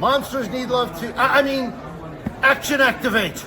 Monsters need love too. I mean, action activate.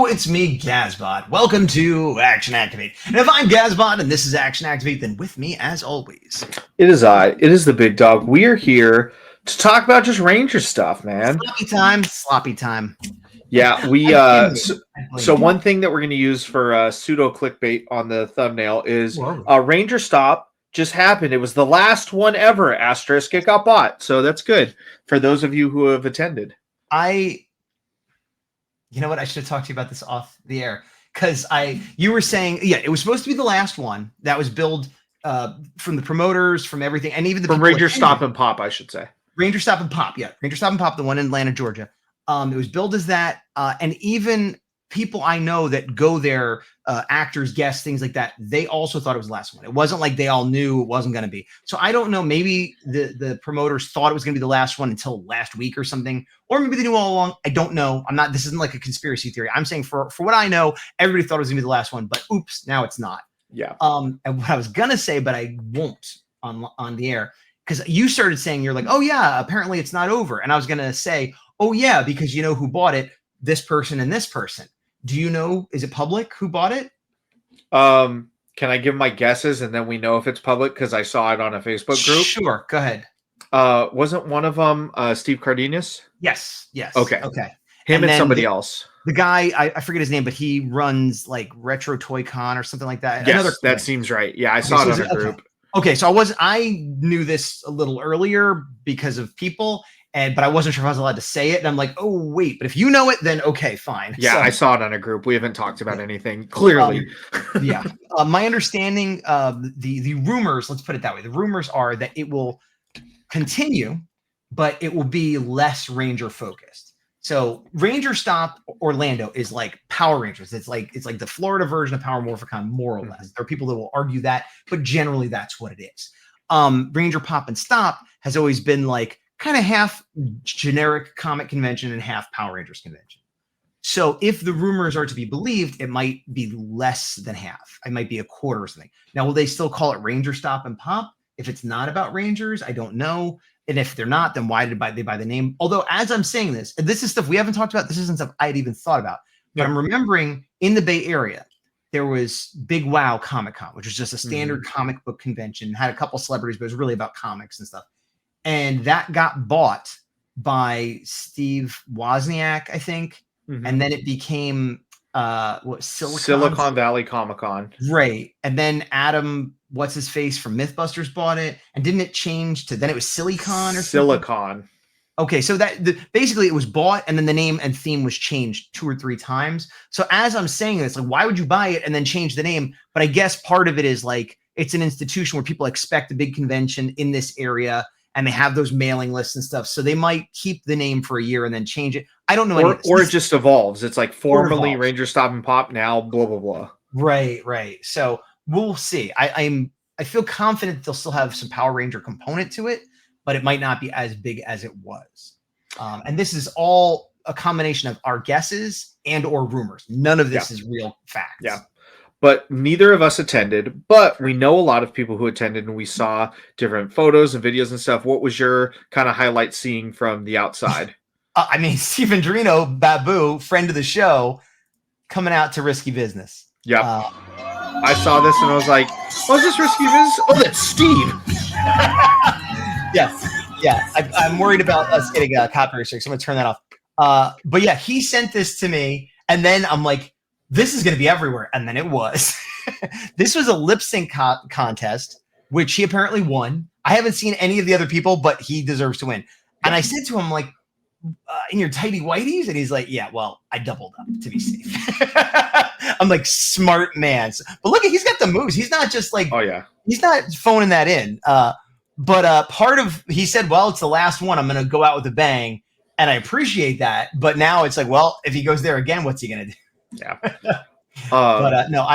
It's me, Gazbot. Welcome to Action Activate. And if I'm Gazbot and this is Action Activate, then with me, as always, it is I. It is the Big Dog. We are here to talk about just Ranger stuff, man. Sloppy time. Yeah, we. So one thing that we're going to use for pseudo clickbait on the thumbnail is Rangerstop just happened. It was the last one ever. Asterisk. It got bought, so that's good for those of you who have attended. You know what? I should have talked to you about this off the air because you were saying, yeah, it was supposed to be the last one that was billed from the promoters, from everything, and even from Rangerstop and Pop, I should say. Rangerstop and Pop, yeah, Rangerstop and Pop, the one in Atlanta, Georgia. It was billed as that, and even people I know that go there, actors, guests, things like that, they also thought it was the last one. It wasn't like they all knew it wasn't going to be. So I don't know. Maybe the promoters thought it was going to be the last one until last week or something, or maybe they knew all along. I don't know. This isn't like a conspiracy theory. I'm saying for what I know, everybody thought it was going to be the last one, but oops, now it's not. Yeah. And what I was going to say, but I won't on the air, because you started saying, you're like, oh yeah, apparently it's not over. And I was going to say, oh yeah, because you know who bought it, this person and this person. Do you know, is it public who bought it? Can I give my guesses and then we know if it's public because I saw it on a Facebook group? Sure, go ahead. Wasn't one of them Steve Cardenas? Yes. Okay. Him and somebody else. The guy, I forget his name, but he runs like Retro Toy Con or something like that. Yes, that seems right. Yeah, I saw it on a group. Okay, so I knew this a little earlier because of people. But I wasn't sure if I was allowed to say it. And I'm like, oh, wait, but if you know it, then okay, fine. Yeah, so, I saw it on a group. We haven't talked about anything, clearly. Yeah. My understanding of the rumors, let's put it that way. The rumors are that it will continue, but it will be less Ranger focused. So Rangerstop Orlando is like Power Rangers. It's like the Florida version of Power Morphicon, more or less. There are people that will argue that, but generally that's what it is. Ranger Pop and Stop has always been like, kind of half generic comic convention and half Power Rangers convention. So if the rumors are to be believed, it might be less than half. It might be a quarter or something. Now, will they still call it Rangerstop and Pop? If it's not about Rangers, I don't know. And if they're not, then why did they buy the name? Although as I'm saying this, and this is stuff we haven't talked about. This isn't stuff I had even thought about. But I'm remembering in the Bay Area, there was Big Wow Comic-Con, which was just a standard comic book convention. Had a couple celebrities, but it was really about comics and stuff. And that got bought by Steve Wozniak, I think. And then it became Silicon Valley Comic-Con. Right. And then Adam, what's his face from Mythbusters bought it. And didn't it change to then it was Silicon or Silicon. Something? Okay, so basically it was bought and then the name and theme was changed 2 or 3 times. So as I'm saying this, like, why would you buy it and then change the name? But I guess part of it is like it's an institution where people expect a big convention in this area. And they have those mailing lists and stuff. So they might keep the name for a year and then change it. I don't know. Or it just evolves. It's like formerly Rangerstop and Pop, now blah, blah, blah. Right. So we'll see. I feel confident they'll still have some Power Ranger component to it, but it might not be as big as it was. And this is all a combination of our guesses and or rumors. None of this is real facts. Yeah. But neither of us attended, but we know a lot of people who attended and we saw different photos and videos and stuff. What was your kind of highlight seeing from the outside? Stephen Drino, Babu, friend of the show, coming out to Risky Business. Yeah. I saw this and I was like, oh, is this Risky Business? Oh, that's Steve. Yes. Yeah. I'm worried about us getting a copyright strike, so I'm going to turn that off. But yeah, he sent this to me and then I'm like, this is going to be everywhere. And then it was. This was a lip sync contest, which he apparently won. I haven't seen any of the other people, but he deserves to win. And I said to him, like, in your tighty whities? And he's like, yeah, well, I doubled up to be safe. I'm like, smart man. But look, he's got the moves. He's not just like, oh yeah, he's not phoning that in. But part of, he said, well, it's the last one. I'm going to go out with a bang. And I appreciate that. But now it's like, well, if he goes there again, what's he going to do? Yeah. But no,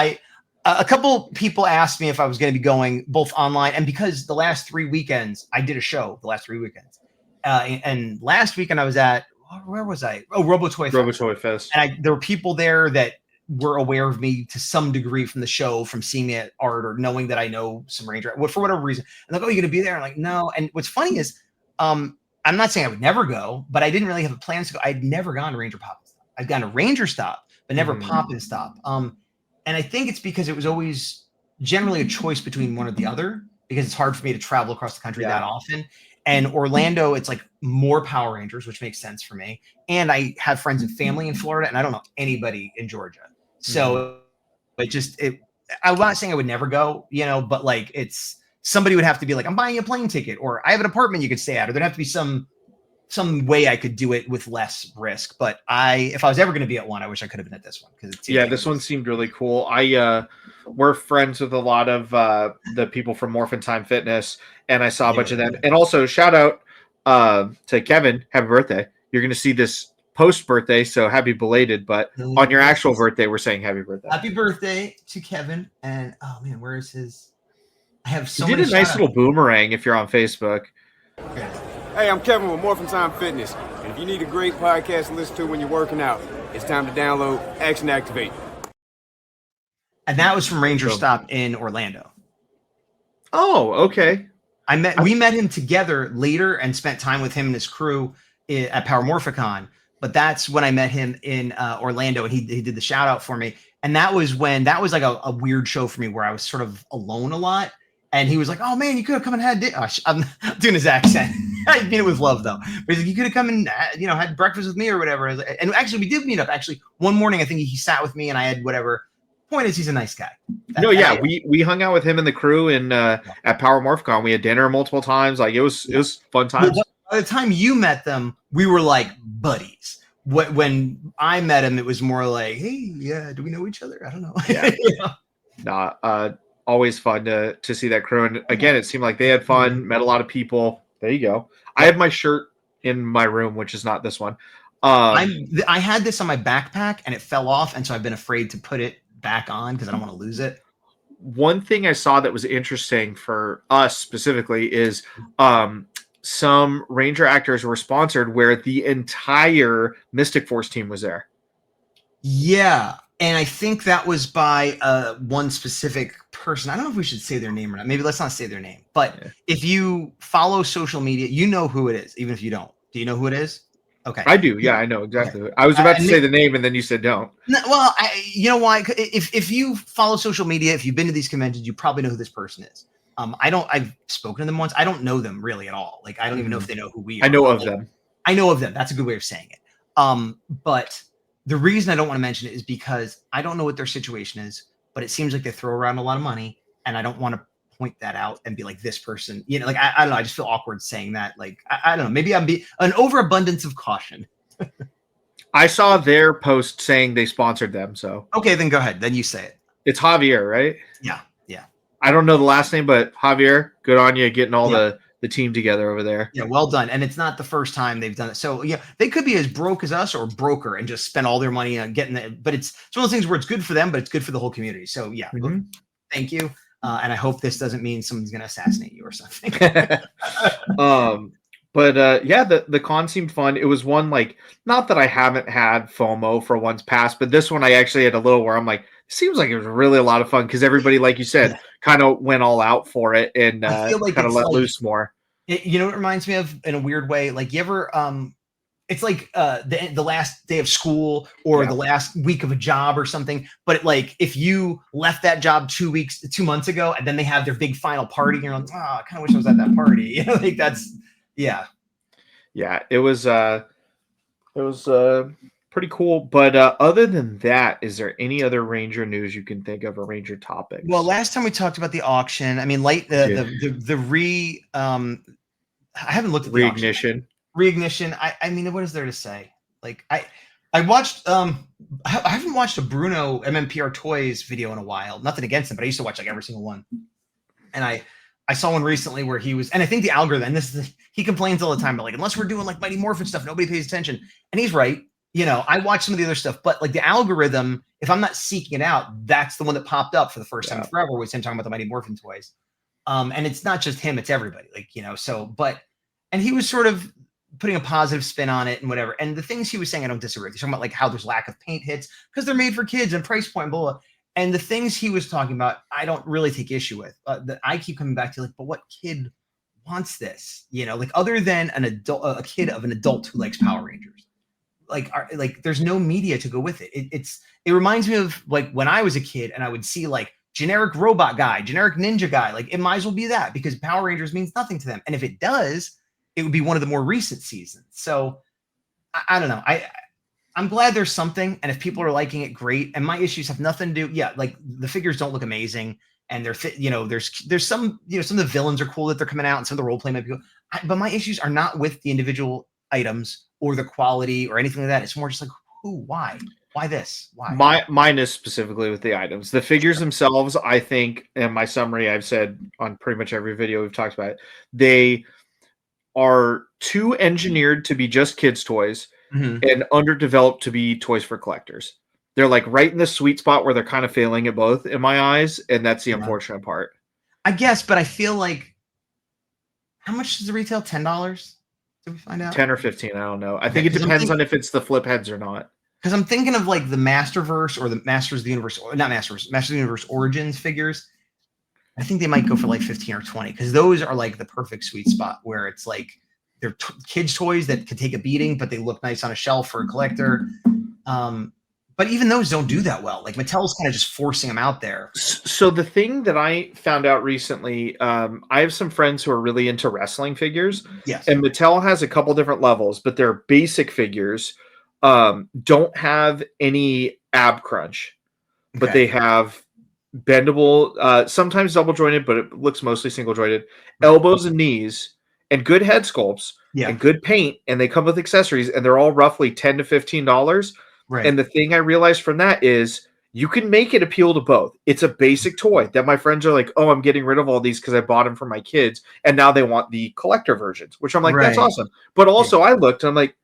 a couple people asked me if I was going to be going both online, and because the last 3 weekends I did a show the last 3 weekends, and last weekend I was at, where was I? Oh, Robotoy Fest. And there were people there that were aware of me to some degree from the show, from seeing me at art or knowing that I know some Ranger for whatever reason. And like, oh, you're going to be there? I'm like, no. And what's funny is, I'm not saying I would never go, but I didn't really have plans to go. I'd never gone to Ranger Pop and Stop. I've gone to Rangerstop, but never Pop and Stop. And I think it's because it was always generally a choice between one or the other, because it's hard for me to travel across the country that often. And Orlando, it's like more Power Rangers, which makes sense for me. And I have friends and family in Florida, and I don't know anybody in Georgia. So I'm not saying I would never go, but like it's, somebody would have to be like, I'm buying a plane ticket, or I have an apartment you could stay at, or there'd have to be some way I could do it with less risk. But if I was ever going to be at one, I wish I could have been at this one, because this one seemed really cool. We're friends with a lot of the people from Morphin Time Fitness, and I saw a bunch of them. And also shout out to Kevin, happy birthday. You're going to see this post birthday, so happy belated, but on your actual birthday we're saying happy birthday. Happy birthday to Kevin. And oh man, where is his? I have so you did a nice little boomerang if you're on Facebook. Hey, I'm Kevin with Morphin Time Fitness, and if you need a great podcast to listen to when you're working out, it's time to download Action Activate. And that was from Rangerstop in Orlando. Oh, okay. We met him together later and spent time with him and his crew at Power Morphicon. But that's when I met him in Orlando, and he did the shout out for me. And that was like a weird show for me, where I was sort of alone a lot. And he was like, oh man, you could have come and had dinner. I'm doing his accent. I mean it with love though. But he's like, you could have come and had breakfast with me or whatever. And actually we did meet up. Actually, one morning I think he sat with me and I had whatever. Point is, he's a nice guy. We hung out with him and the crew at Power Morphicon. We had dinner multiple times. Like it was fun times. By the time you met them, we were like buddies. When I met him, it was more like, hey, yeah, do we know each other? I don't know. Yeah. Always fun to see that crew. And again, it seemed like they had fun, met a lot of people. There you go. I have my shirt in my room, which is not this one. I had this on my backpack and it fell off. And so I've been afraid to put it back on because I don't want to lose it. One thing I saw that was interesting for us specifically is some Ranger actors were sponsored where the entire Mystic Force team was there. Yeah. And I think that was by one specific person. I don't know if we should say their name or not. Maybe let's not say their name. But if you follow social media, you know who it is, even if you don't. Do you know who it is? Okay. I do. Yeah, I know exactly. Okay. I was about to say the name, and then you said don't. No, well, you know why? If you follow social media, if you've been to these conventions, you probably know who this person is. I've spoken to them once. I don't know them really at all. Like, I don't even know if they know who we are. I know of them. I know of them. That's a good way of saying it. But the reason I don't want to mention it is because I don't know what their situation is, but it seems like they throw around a lot of money, and I don't want to point that out and be like, this person, like, I don't know. I just feel awkward saying that. Like, I don't know. Maybe I'm an overabundance of caution. I saw their post saying they sponsored them. So, okay, then go ahead. Then you say it. It's Javier, right? Yeah. I don't know the last name, but Javier, good on you getting all the team together over there. Yeah, well done. And it's not the first time they've done it. So yeah, they could be as broke as us or broker and just spend all their money on getting it. But it's one of those things where it's good for them, but it's good for the whole community. So yeah, thank you. And I hope this doesn't mean someone's going to assassinate you or something. But yeah, the con seemed fun. It was one, like, not that I haven't had FOMO for once past, but this one I actually had a little where I'm like, seems like it was really a lot of fun because everybody, like you said, kind of went all out for it and kind of let loose more. You know what it reminds me of in a weird way? Like, you ever it's like the last day of school or the last week of a job or something. But like, if you left that job 2 months ago, and then they have their big final party, and you're like, oh, I kind of wish I was at that party. Like that's it was pretty cool. But other than that, is there any other Ranger news you can think of, or Ranger topics? Well, last time we talked about the auction, I mean, I haven't looked at the Reignition. Reignition. I mean, what is there to say? Like I watched I haven't watched a Bruno MMPR Toys video in a while. Nothing against him, but I used to watch like every single one. And I saw one recently where he was, and I think the algorithm, and he complains all the time, but like, unless we're doing like Mighty Morphin stuff, nobody pays attention. And he's right. You know, I watch some of the other stuff, but like the algorithm, if I'm not seeking it out, that's the one that popped up for the first time forever was him talking about the Mighty Morphin toys. And it's not just him, it's everybody. Like, you know, and he was sort of putting a positive spin on it and whatever. And the things he was saying, I don't disagree with. He's talking about like how there's lack of paint hits because they're made for kids and price point, blah, blah. And the things he was talking about, I don't really take issue with. That I keep coming back to like, but what kid wants this? You know, like other than an adult, a kid of an adult who likes Power Rangers, like there's no media to go with it. It reminds me of like when I was a kid and I would see like generic robot guy, generic ninja guy. Like it might as well be that because Power Rangers means nothing to them. And if it does, it would be one of the more recent seasons. So I don't know. I'm glad there's something, and if people are liking it, great. And my issues have nothing to do. Yeah, like the figures don't look amazing, and they're you know, there's some, you know, some of the villains are cool that they're coming out, and some of the role play might be cool. But my issues are not with the individual items or the quality or anything like that. It's more just like who, why this, why. Mine is specifically with the items, the figures themselves. I think, in my summary, I've said on pretty much every video we've talked about it, they are too engineered to be just kids' toys. And underdeveloped to be toys for collectors. They're like right in the sweet spot where they're kind of failing at both in my eyes. And that's the unfortunate part. I guess, but I feel like how much does the retail? $10? Did we find out? 10 or 15. I don't know. I think it depends on if it's the flip heads or not. Because I'm thinking of like the Masterverse or the Masters of the Universe, or not Masterverse, Masters of the Universe Origins figures. I think they might go for like 15 or 20 because those are like the perfect sweet spot where it's like they're kids' toys that could take a beating, but they look nice on a shelf for a collector. But even those don't do that well. Like Mattel's kind of just forcing them out there. So the thing that I found out recently, I have some friends who are really into wrestling figures. Yes. And Mattel has a couple different levels, but their basic figures don't have any ab crunch, but they have bendable, sometimes double jointed, but it looks mostly single jointed, elbows and knees, and good head sculpts and good paint, and they come with accessories, and they're all roughly $10 to $15. Right. And the thing I realized from that is you can make it appeal to both. It's a basic toy that my friends are like, oh, I'm getting rid of all these because I bought them for my kids, and now they want the collector versions, which I'm like, that's awesome. But also I looked and I'm like,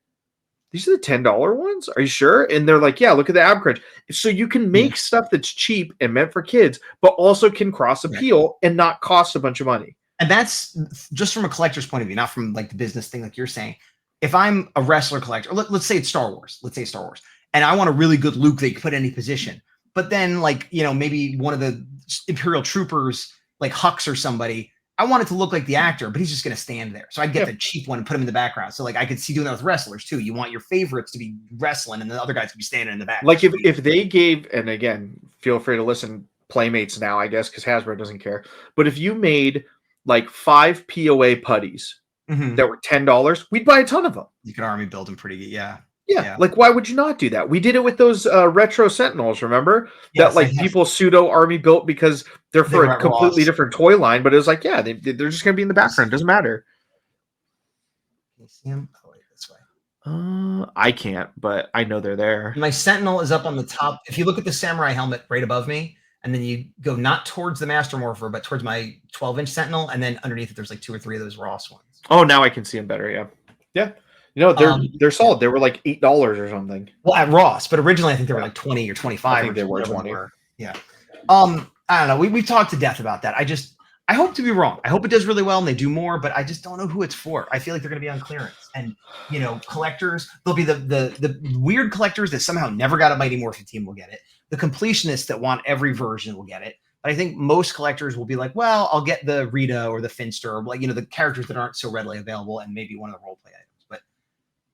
these are the $10 ones? Are you sure? And they're like, yeah, look at the ab crunch. So you can make stuff that's cheap and meant for kids, but also can cross appeal and not cost a bunch of money. And that's just from a collector's point of view, not from like the business thing like you're saying. If I'm a wrestler collector, let's say it's Star Wars. Let's say Star Wars. And I want a really good Luke that you can put in any position. But then like, you know, maybe one of the Imperial Troopers, like Hux or somebody, I want it to look like the actor, but he's just going to stand there. So I'd get the cheap one and put him in the background. So like I could see doing that with wrestlers too. You want your favorites to be wrestling and the other guys to be standing in the back. Like if they gave, and again, feel free to listen, Playmates now, I guess, because Hasbro doesn't care. But if you made like 5 POA putties that were $10, we'd buy a ton of them. You could army build them pretty good. Yeah. Like, why would you not do that? We did it with those retro Sentinels, remember? Yes, that like people pseudo army built because they're for a completely different toy line, but it was like, yeah, they're just going to be in the background. It doesn't matter. Can you see them? Oh, wait, this way. I can't, but I know they're there. My Sentinel is up on the top. If you look at the Samurai helmet right above me, and then you go not towards the Master Morpher, but towards my 12-inch Sentinel, and then underneath it, there's like 2 or 3 of those Ross ones. Oh, now I can see them better, Yeah. You know, they're solid. They were like $8 or something. Well, at Ross, but originally I think they were like 20 or 25. I think they were 20. Yeah. I don't know. We've talked to death about that. I hope to be wrong. I hope it does really well and they do more, but I just don't know who it's for. I feel like they're going to be on clearance. And, you know, collectors, they'll be the weird collectors that somehow never got a Mighty Morphin team will get it. The completionists that want every version will get it. But I think most collectors will be like, well, I'll get the Rita or the Finster, or like, you know, the characters that aren't so readily available and maybe one of the role play items. But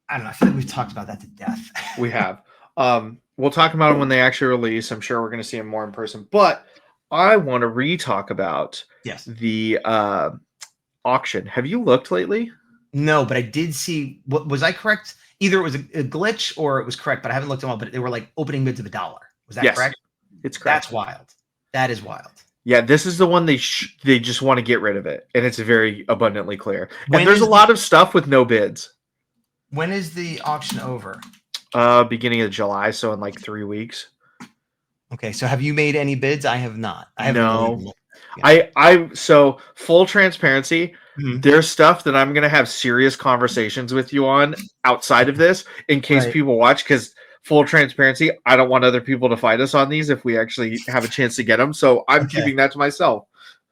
I don't know. I feel like we've talked about that to death. We have. We'll talk about them when they actually release. I'm sure we're going to see them more in person. But I want to re-talk about the auction. Have you looked lately? No, but I did see. What was I correct? Either it was a glitch or it was correct, but I haven't looked at them all. But they were like opening bids of $1. Was that correct? It's correct. That's wild. That is wild. Yeah, this is the one they just want to get rid of it, and it's very abundantly clear. And there's a lot of stuff with no bids. When is the auction over? Beginning of July, so in like 3 weeks. Okay, so have you made any bids? I have not. I haven't No. really looked. Yeah. So full transparency, Mhm. there's stuff that I'm gonna have serious conversations with you on outside of this in case Right. people watch, because full transparency, I don't want other people to fight us on these if we actually have a chance to get them. So I'm keeping that to myself.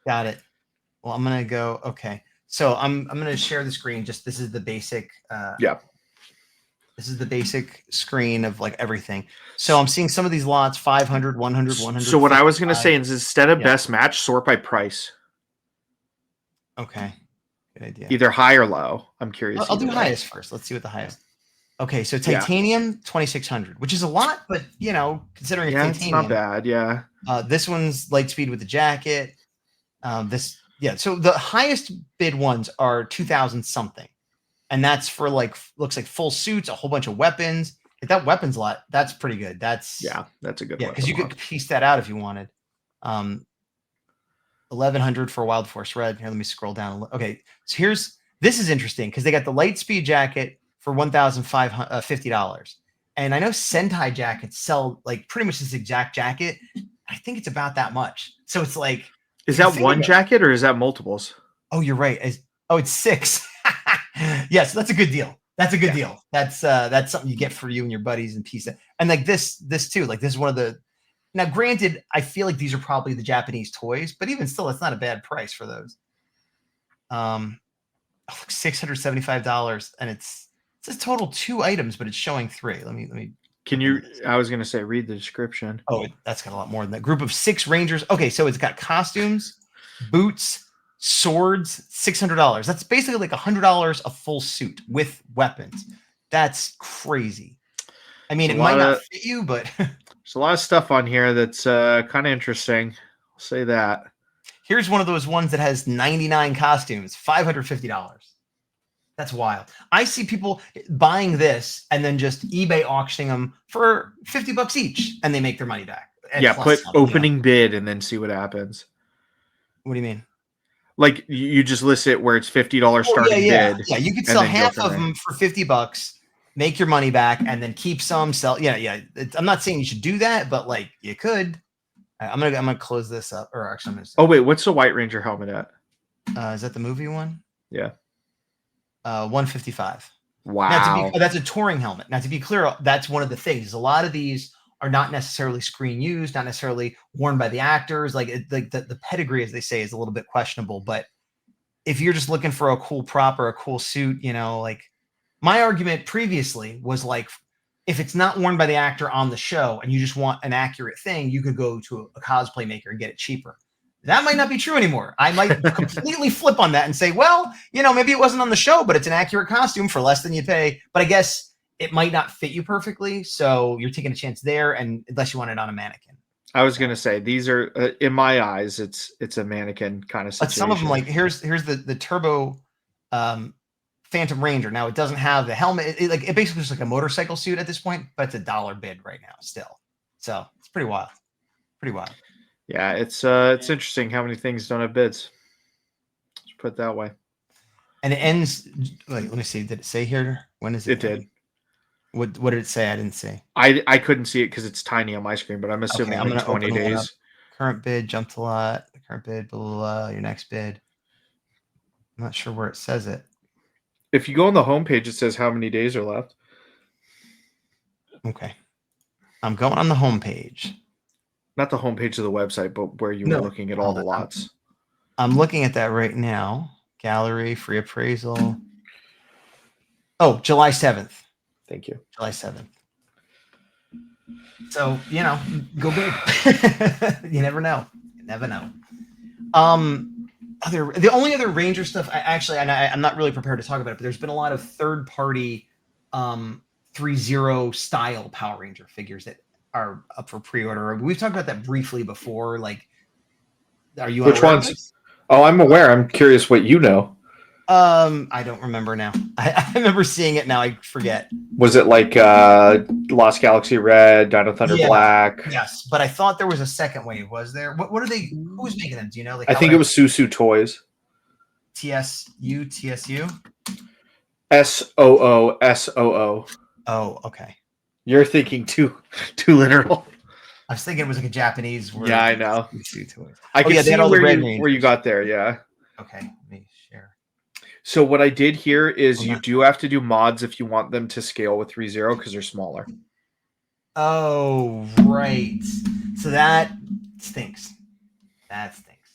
Got it. Well, I'm gonna go. Okay, so I'm gonna share the screen. Just this is the basic. Yeah. This is the basic screen of like everything. So I'm seeing some of these lots 500, 100, 100. So what I was gonna say is instead of Yeah. best match, sort by price. Okay, good idea. Either high or low. I'm curious. I'll do either way. highest first. Let's see what the highest. Okay, so titanium 2600, which is a lot, but you know, considering it's titanium, it's not bad. Yeah. This one's Lightspeed with the jacket. So the highest bid ones are 2000 something, and that's for like looks like full suits, a whole bunch of weapons. If that weapons lot, that's pretty good. That's a good one. because you could piece that out if you wanted. 1100 for Wild Force Red. Here, let me scroll down. Okay, so this is interesting because they got the Lightspeed jacket for $1,550, and I know Sentai jackets sell like pretty much this exact jacket. I think it's about that much. So it's like, is that one jacket or is that multiples? Oh, you're right. It's 6. Yes, that's a good deal. That's a good deal. That's something you get for you and your buddies and piece. And like this too. Like this is one of the. Now, granted, I feel like these are probably the Japanese toys, but even still, it's not a bad price for those. $675, and it says total 2 items, but it's showing 3. Let me. Can you? I was gonna say read the description. Oh, that's got a lot more than that. Group of 6 Rangers. Okay, so it's got costumes, boots, swords, $600. That's basically like $100 a full suit with weapons. That's crazy. I mean, it might not fit you, but there's a lot of stuff on here that's kind of interesting. I'll say that. Here's one of those ones that has 99 costumes, $550. That's wild. I see people buying this and then just eBay auctioning them for $50 each, and they make their money back. Put opening bid and then see what happens. What do you mean? Like you just list it where it's $50 starting bid. Yeah, you could sell half of them for $50, make your money back, and then keep some. Sell. Yeah. I'm not saying you should do that, but like you could. I'm gonna close this up, or actually, I'm gonna. Oh wait, what's the White Ranger helmet at? Is that the movie one? Yeah. 155. Wow. Now, that's a touring helmet. Now, to be clear, that's one of the things. A lot of these are not necessarily screen used, not necessarily worn by the actors. Like the pedigree, as they say, is a little bit questionable. But if you're just looking for a cool prop or a cool suit, you know, like my argument previously was like, if it's not worn by the actor on the show and you just want an accurate thing, you could go to a cosplay maker and get it cheaper. That might not be true anymore. I might completely flip on that and say, well, you know, maybe it wasn't on the show, but it's an accurate costume for less than you pay. But I guess it might not fit you perfectly. So you're taking a chance there, and unless you want it on a mannequin. I was going to say, these are, in my eyes, it's a mannequin kind of situation. But some of them, like here's the Turbo Phantom Ranger. Now it doesn't have the helmet. It basically looks like a motorcycle suit at this point, but it's $1 bid right now still. So it's pretty wild. Pretty wild. Yeah, it's interesting how many things don't have bids. Let's put it that way. And it ends. Wait, let me see. Did it say here? When is it? It did. What did it say? I didn't see. I couldn't see it because it's tiny on my screen, but I'm assuming I'm like 20 days. Current bid, jumped a lot. The current bid, blah, blah, blah, your next bid. I'm not sure where it says it. If you go on the homepage, it says how many days are left. Okay. I'm going on the homepage. Not the homepage of the website, but where you were looking at all the lots. I'm looking at that right now. Gallery, free appraisal. Oh, July 7th. Thank you. July 7th. So, you know, go big. You never know. You never know. The only other Ranger stuff, I'm not really prepared to talk about it, but there's been a lot of third-party 3.0 style Power Ranger figures that are up for pre-order. We've talked about that briefly before. Like, are you? Which ones? Oh, I'm aware. I'm curious what you know. I don't remember now. I remember seeing it. Now I forget. Was it like Lost Galaxy Red, Dino Thunder Black? Yes, but I thought there was a second wave. Was there? What are they? Who's making them? Do you know? Like, I think it was Susu Toys. TSU. SOO. Oh, okay. You're thinking too literal. I was thinking it was like a Japanese word. Yeah, I know. Toys. I can they see had all the where Red you Rangers. got there. Yeah. Okay, let me share. So what I did here is you do have to do mods if you want them to scale with 3.0 because they're smaller. Oh, right. So that stinks. That stinks.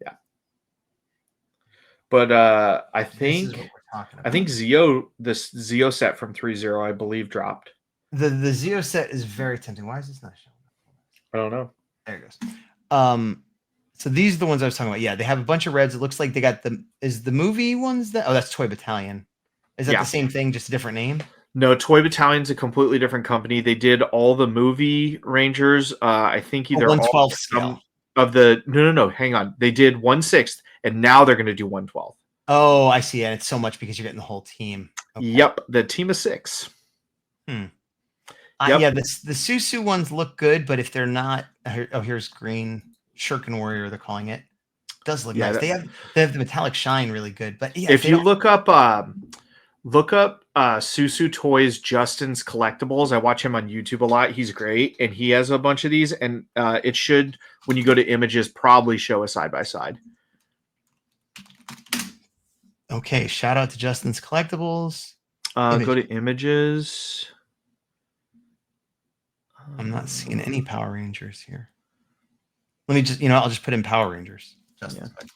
Yeah. But I think Zeo, this Zeo set from 3.0, I believe, dropped. The Zeo set is very tempting. Why is this not showing? I don't know. There it goes. So these are the ones I was talking about. Yeah, they have a bunch of reds. It looks like they got is the movie ones that that's Toy Battalion. Is that the same thing, just a different name? No, Toy Battalion's a completely different company. They did all the movie Rangers. I think either 1/12 scale of the no. Hang on, they did 1/6, and now they're going to do 1/12. Oh, I see. And it's so much because you're getting the whole team. Okay. Yep, the team of 6. Yep. Yeah, the Susu ones look good, but if they're not, here's green Shuriken Warrior. They're calling it. Does look nice. They have the metallic shine really good. But yeah, if you look up Susu Toys Justin's Collectibles, I watch him on YouTube a lot. He's great, and he has a bunch of these. And it should, when you go to images, probably show a side by side. Okay, shout out to Justin's Collectibles. Go to images. I'm not seeing any Power Rangers here. Let me just, I'll just put in Power Rangers. Justin's Collectibles.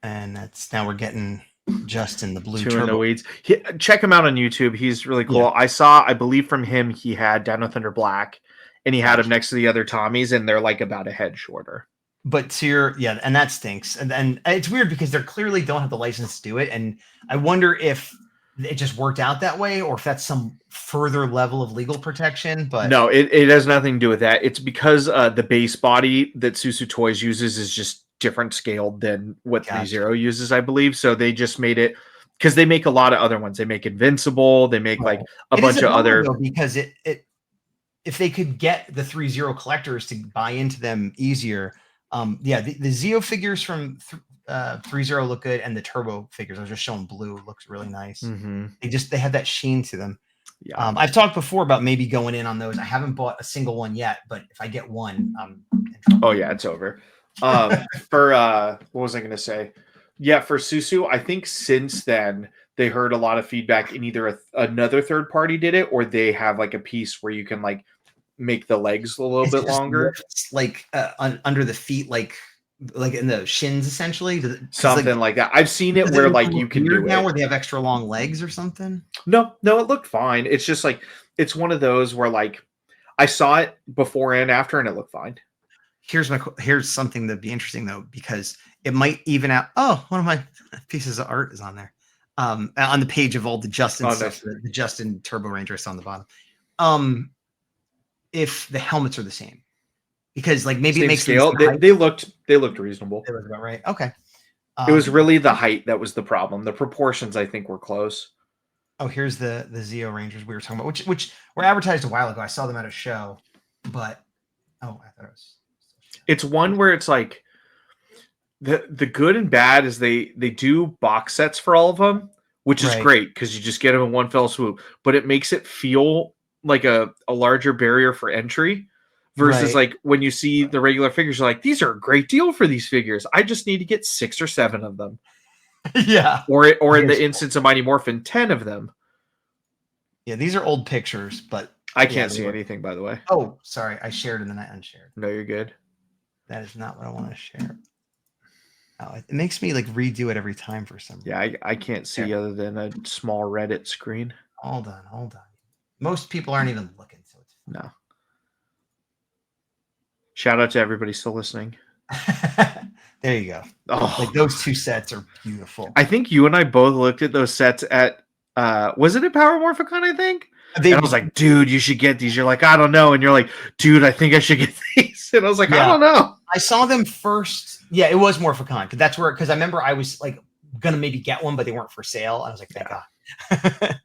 And that's now we're getting Justin, the blue turbo. In the weeds. Check him out on YouTube. He's really cool. Yeah. I believe from him, he had Dino Thunder Black, and he had him next to the other Tommies, and they're like about a head shorter. But and that stinks. And it's weird because they clearly don't have the license to do it. And I wonder if it just worked out that way, or if that's some further level of legal protection. But no, it has nothing to do with that. It's because the base body that Susu Toys uses is just different scaled than what 3.0 uses, I believe. So they just made it because they make a lot of other ones. They make Invincible. They make like a bunch of other. Because if they could get the 3.0 collectors to buy into them easier. The Zeo figures from 3.0 look good, and the Turbo figures, I was just showing blue, looks really nice. Mm-hmm. They have that sheen to them. Yeah. I've talked before about maybe going in on those. I haven't bought a single one yet, but if I get one, oh yeah, it's over. For what was I going to say? Yeah, for Susu, I think since then they heard a lot of feedback, and either another third party did it, or they have like a piece where you can like make the legs a little bit longer, like under the feet, like in the shins, essentially. Something like that. I've seen it where like you can do now where they have extra long legs or something. No, it looked fine. It's just like it's one of those where like I saw it before and after, and it looked fine. Here's something that'd be interesting though, because it might even out. Oh, one of my pieces of art is on there, on the page of all the Justin stuff. The Justin Turbo Ranger is on the bottom. If the helmets are the same, because like maybe it makes scale. They looked reasonable. They looked about right. Okay. It was really the height that was the problem. The proportions, I think, were close. Oh, here's the Zeo Rangers we were talking about, which were advertised a while ago. I saw them at a show, but I thought it was. It's one where it's like the good and bad is they do box sets for all of them, which is great because you just get them in one fell swoop. But it makes it feel like a larger barrier for entry versus like when you see the regular figures, you're like, these are a great deal for these figures. I just need to get 6 or 7 of them. Yeah. Or in the instance of Mighty Morphin, 10 of them. Yeah, these are old pictures, but I can't see anything, by the way. Oh, sorry. I shared and then I unshared. No, you're good. That is not what I want to share. Oh, it makes me like redo it every time for some reason. Yeah, I can't see other than a small Reddit screen. Hold on. Most people aren't even looking, so it's fine. No. Shout out to everybody still listening. There you go. Oh, like those 2 sets are beautiful. I think you and I both looked at those sets at was it at Power Morphicon, I think? And I was like, dude, you should get these. You're like, I don't know. And you're like, dude, I think I should get these. And I was like, I don't know. I saw them first. Yeah, it was Morphicon. Because I remember I was like gonna maybe get one, but they weren't for sale. I was like, thank God.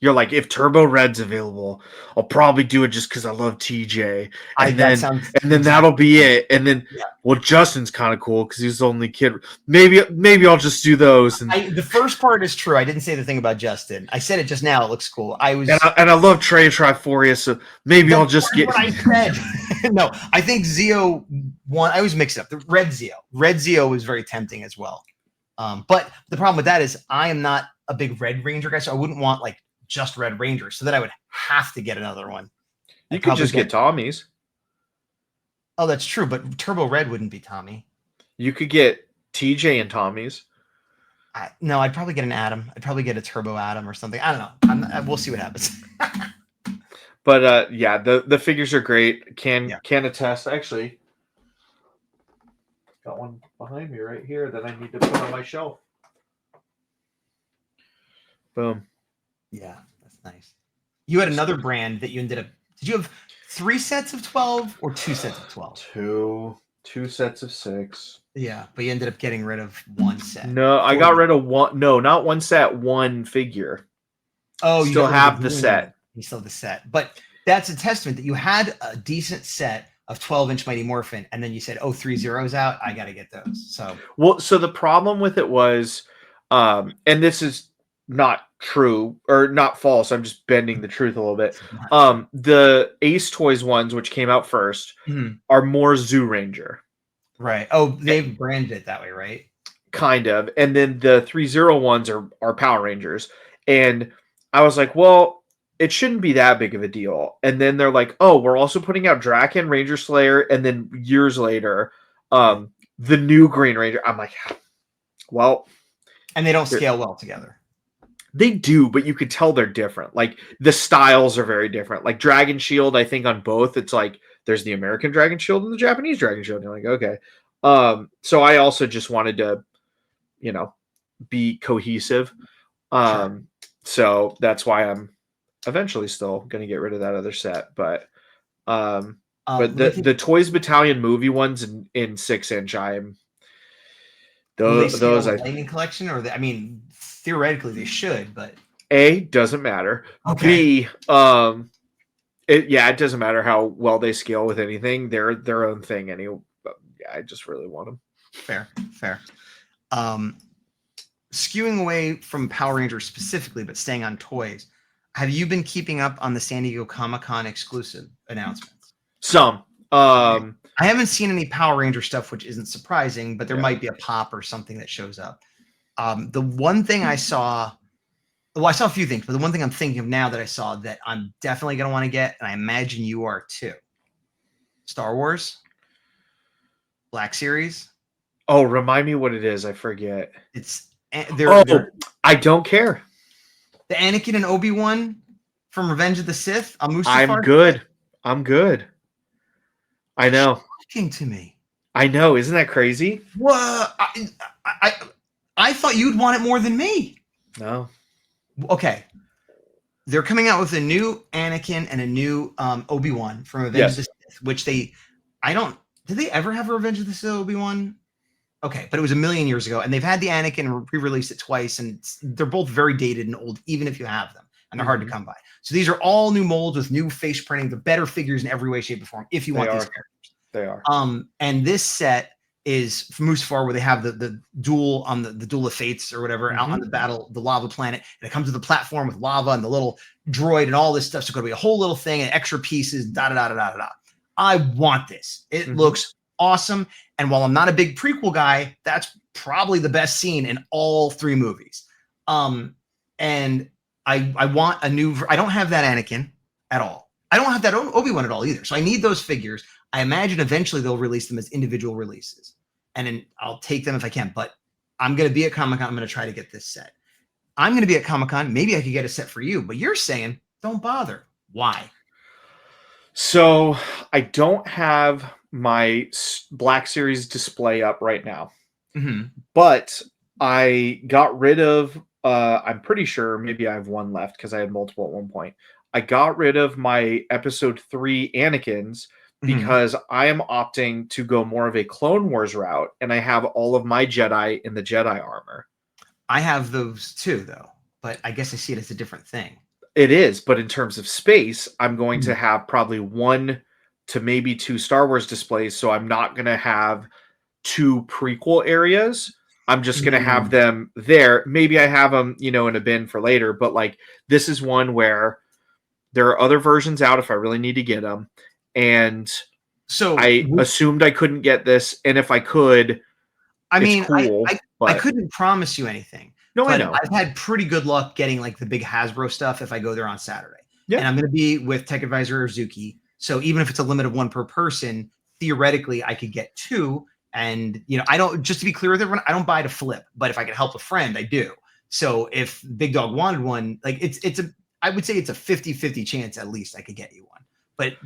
You're like, if Turbo Red's available, I'll probably do it just because I love TJ, and then that'll be it. And then, well, Justin's kind of cool because he's the only kid. Maybe I'll just do those. And the first part is true. I didn't say the thing about Justin. I said it just now. It looks cool. I love Trey Triforia, so maybe I'll just get. What I said. No, I think Zeo won. I always mix it up. The Red Zeo was very tempting as well. But the problem with that is I am not a big Red Ranger guy, so I wouldn't want like just Red Ranger, so that I would have to get another one. You could just get Tommy's. Oh, that's true, but Turbo Red wouldn't be Tommy. You could get TJ and Tommy's. No, I'd probably get an Adam. I'd probably get a Turbo Adam or something. I don't know. We'll see what happens. But yeah, the figures are great. Can attest. Actually, got one behind me right here that I need to put on my shelf. Boom. Yeah, that's nice. You had another brand that you ended up. Did you have 3 sets of 12 or 2 sets of 12? Two sets of 6. Yeah, but you ended up getting rid of 1 set. No, I got rid of one. No, not 1 set, 1 figure. Oh, you still have the set. You still have the set, but that's a testament that you had a decent set of 12-inch Mighty Morphin, and then you said, "Oh, 3 zeros out. I got to get those." So the problem with it was, and this is not true or not false. I'm just bending the truth a little bit. The Ace Toys ones, which came out first, are more Zoo Ranger. Right. Oh, they've branded it that way, right? Kind of. And then the 3-0 ones are Power Rangers. And I was like, well, it shouldn't be that big of a deal. And then they're like, oh, we're also putting out Draken, Ranger Slayer, and then years later, the new Green Ranger. I'm like, well. And they don't scale well together. They do, but you could tell they're different. Like the styles are very different. Like Dragon Shield, I think on both, it's like there's the American Dragon Shield and the Japanese Dragon Shield. And you're like, okay. So I also just wanted to, be cohesive. Sure. So that's why I'm eventually still going to get rid of that other set. But the Toys Battalion movie ones in 6-inch, those Lightning Collection, or theoretically they should, but A, doesn't matter. Okay. B, it doesn't matter how well they scale with anything. They're their own thing anyway. But yeah, I just really want them. Fair. Skewing away from Power Rangers specifically, but staying on toys, have you been keeping up on the San Diego Comic-Con exclusive announcements? Some. I haven't seen any Power Ranger stuff, which isn't surprising, but there might be a pop or something that shows up. The one thing I saw a few things, but the one thing I'm thinking of now that I saw that I'm definitely going to want to get, and I imagine you are too, Star Wars Black Series. Oh, remind me what it is. I forget. I don't care. The Anakin and Obi-Wan from Revenge of the Sith. I'm good. I know. Shocking to me. I know. Isn't that crazy? Well, I thought you'd want it more than me. No. Okay. They're coming out with a new Anakin and a new Obi-Wan from Revenge of the Sith, which did they ever have a Revenge of the Sith Obi-Wan? Okay, but it was a million years ago, and they've had the Anakin re-released it twice, and they're both very dated and old, even if you have them, and they're hard to come by. So these are all new molds with new face printing. They're better figures in every way, shape, or form, if you want these characters. They are. And this set is from Mustafar, where they have the duel on the Duel of Fates or whatever out on the lava planet, and it comes to the platform with lava and the little droid and all this stuff. So it's going to be a whole little thing and extra pieces. I want this. It looks awesome. And while I'm not a big prequel guy, that's probably the best scene in all 3 movies. And I want a new. I don't have that Anakin at all. I don't have that Obi-Wan at all either. So I need those figures. I imagine eventually they'll release them as individual releases, and then I'll take them if I can. But I'm going to be at Comic-Con. I'm going to try to get this set. I'm going to be at Comic-Con. Maybe I could get a set for you, but you're saying don't bother. Why? So I don't have my Black Series display up right now, but I got rid of, I'm pretty sure maybe I have one left because I had multiple at one point. I got rid of my episode 3 Anakins because I am opting to go more of a Clone Wars route, and I have all of my Jedi in the Jedi armor. I have those too, though, but I guess I see it as a different thing. It is, but in terms of space, I'm going to have probably 1 to maybe 2 Star Wars displays. So I'm not going to have 2 prequel areas. I'm just going to have them there. Maybe I have them, in a bin for later. But like, this is one where there are other versions out if I really need to get them. And so I assumed I couldn't get this. And if I could, cool, I couldn't promise you anything. No, but I know. I've had pretty good luck getting like the big Hasbro stuff if I go there on Saturday. Yeah. And I'm going to be with Tech Advisor Urzuki. So even if it's a limit of 1 per person, theoretically I could get 2. And, I don't, just to be clear with everyone, I don't buy to flip, but if I can help a friend, I do. So if Big Dog wanted one, like I would say it's a 50-50 chance at least I could get you one. But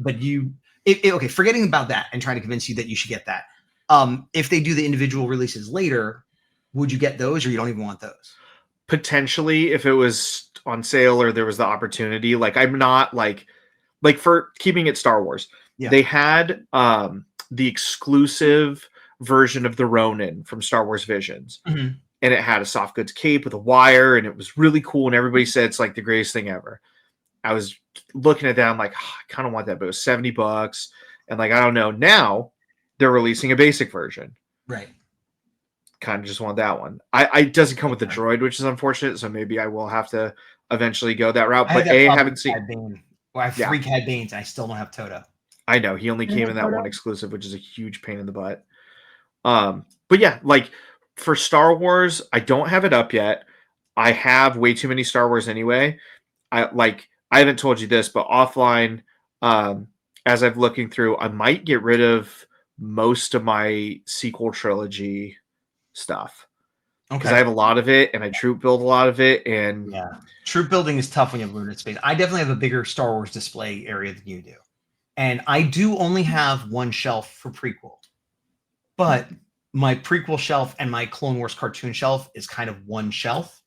okay, forgetting about that and trying to convince you that you should get that. If they do the individual releases later, would you get those or you don't even want those? Potentially, if it was on sale or there was the opportunity. Like, I'm not like for keeping it Star Wars. Yeah. They had the exclusive version of the Ronin from Star Wars Visions. And it had a soft goods cape with a wire, and it was really cool. And everybody said it's like the greatest thing ever. I was looking at that. I'm like, I kind of want that, but it was $70. And like, I don't know. Now they're releasing a basic version. Right. Kind of just want that one. It doesn't come with the droid, which is unfortunate. So maybe I will have to eventually go that route. But I haven't seen. Well, I have 3 Cad Banes. And I still don't have Toto. I know he only came in that one exclusive, which is a huge pain in the butt. But yeah, like for Star Wars, I don't have it up yet. I have way too many Star Wars anyway. I haven't told you this, but offline, as I'm looking through, I might get rid of most of my sequel trilogy stuff. Because I have a lot of it and I troop build a lot of it. And troop building is tough when you have limited space. I definitely have a bigger Star Wars display area than you do. And I do only have 1 shelf for prequel. But my prequel shelf and my Clone Wars cartoon shelf is kind of 1 shelf.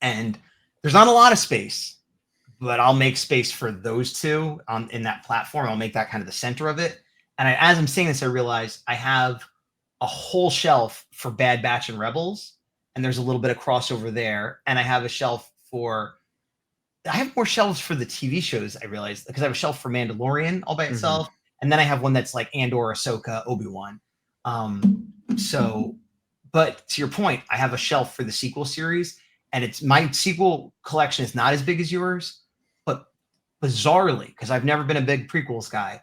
And there's not a lot of space, but I'll make space for those 2 in that platform. I'll make that kind of the center of it. And as I'm saying this, I realize I have a whole shelf for Bad Batch and Rebels. And there's a little bit of crossover there. And I have a shelf I have more shelves for the TV shows, I realized, because I have a shelf for Mandalorian all by itself. And then I have one that's like Andor, Ahsoka, Obi-Wan. But to your point, I have a shelf for the sequel series, and my sequel collection is not as big as yours, but bizarrely, because I've never been a big prequels guy,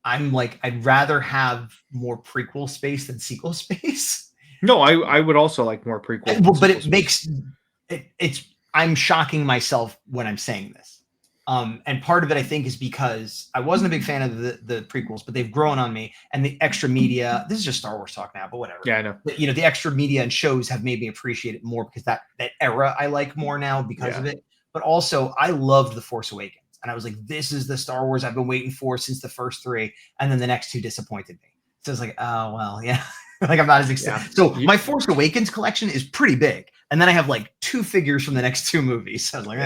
I'm like, I'd rather have more prequel space than sequel space. No, I would also like more prequel. But it makes I'm shocking myself when I'm saying this. And part of it, I think, is because I wasn't a big fan of the prequels, but they've grown on me. And the extra media, this is just Star Wars talk now, but whatever. Yeah, I know. The extra media and shows have made me appreciate it more because that era I like more now because of it. But also, I loved The Force Awakens. And I was like, this is the Star Wars I've been waiting for since the first 3. And then the next 2 disappointed me. So I was like, oh, well, yeah. Like, I'm not as excited. Yeah. So my Force Awakens collection is pretty big. And then I have like 2 figures from the next 2 movies. So I was like,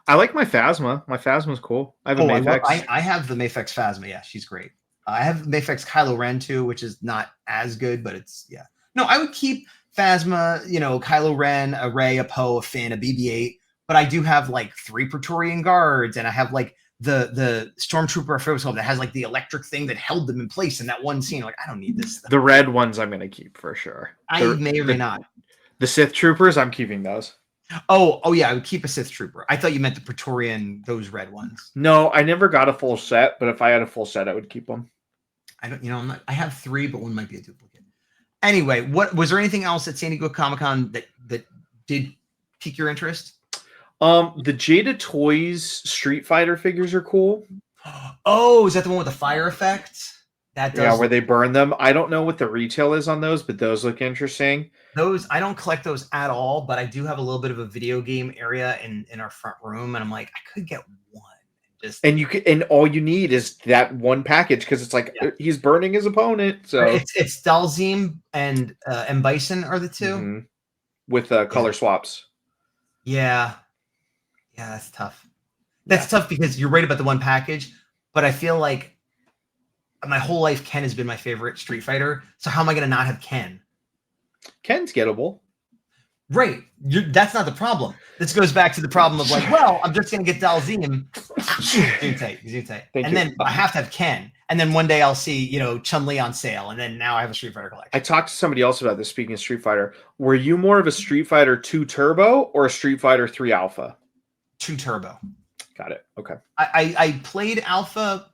I like my Phasma. My Phasma's cool. I have a Mafex. I have the Mafex Phasma. Yeah, she's great. I have Mafex Kylo Ren too, which is not as good, but it's No, I would keep Phasma, Kylo Ren, a Rey, a Poe, a Finn, a BB-8. But I do have like 3 Praetorian guards, and I have like the Stormtrooper, I forget what's called, that has like the electric thing that held them in place in that one scene. Like, I don't need this stuff. The red ones I'm gonna keep for sure. I may or may not. The Sith Troopers, I'm keeping those. Oh yeah, I would keep a Sith Trooper. I thought you meant the Praetorian, those red ones. No, I never got a full set, but if I had a full set, I would keep them. I don't, I have 3, but one might be a duplicate. Anyway, what was there anything else at San Diego Comic-Con that did pique your interest? The Jada Toys Street Fighter figures are cool. Oh, is that the one with the fire effect? That does. Yeah, where they burn them. I don't know what the retail is on those, but those look interesting. Those, I don't collect those at all, but I do have a little bit of a video game area in our front room, and I'm like, I could get one. And all you need is that one package because it's like he's burning his opponent. So it's Dalzim and Bison are the 2 with color swaps. Yeah, that's tough. That's tough because you're right about the one package, but I feel like my whole life Ken has been my favorite Street Fighter. So how am I going to not have Ken? Ken's gettable. Right. That's not the problem. This goes back to the problem of like, well, I'm just going to get Dalzim. Zootate. And then I have to have Ken. And then one day I'll see, Chun-Li on sale. And then now I have a Street Fighter collection. I talked to somebody else about this, speaking of Street Fighter. Were you more of a Street Fighter 2 Turbo or a Street Fighter 3 Alpha? 2 Turbo. Got it. Okay. I played Alpha